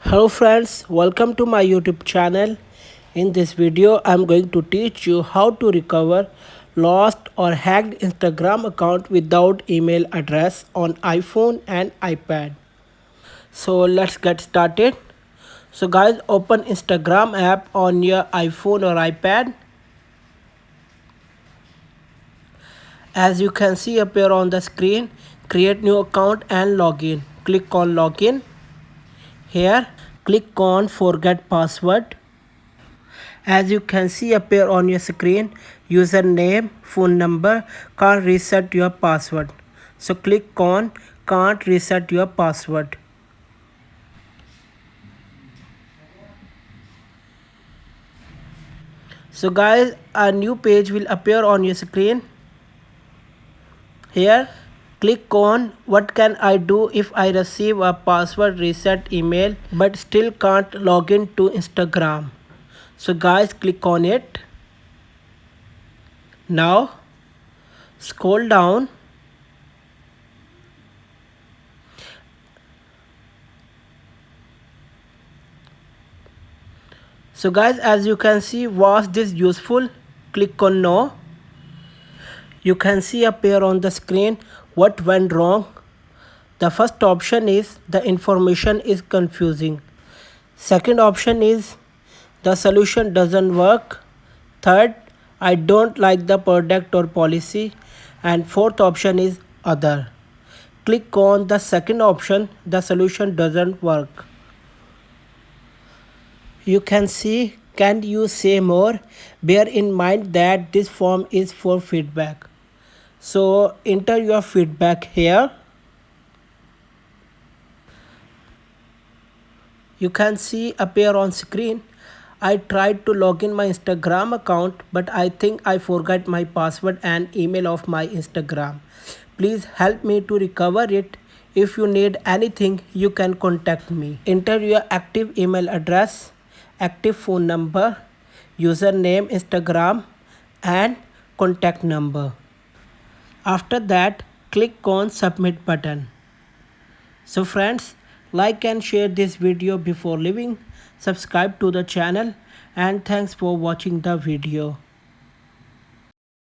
Hello friends, welcome to my YouTube channel. In this video, I'm going to teach you how to recover lost or hacked Instagram account without email address on iPhone and iPad. So let's get started. So guys, open Instagram app on your iPhone or iPad. As you can see appear on the screen, create new account and login. Click on login. Here, click on forget password. As you can see appear on your screen, username, phone number, can't reset your password. So click on can't reset your password. So guys, a new page will appear on your screen. Here, click on what can I do if I receive a password reset email but still can't log in to Instagram. So guys, click on it. Now scroll down. So guys, as you can see, was this useful? Click on no. You can see appear on the screen what went wrong. The first option is the information is confusing. Second option is the solution doesn't work. Third, I don't like the product or policy. And fourth option is other. Click on the second option, the solution doesn't work. You can see, can you say more? Bear in mind that this form is for feedback. So enter your feedback here. You can see appear on screen. I tried to log in my Instagram account, but I think I forgot my password and email of my Instagram. Please help me to recover it. If you need anything, you can contact me. Enter your active email address, active phone number, username Instagram, and contact number. After that, click on submit button. So friends, like and share this video before leaving, subscribe to the channel, and thanks for watching the video.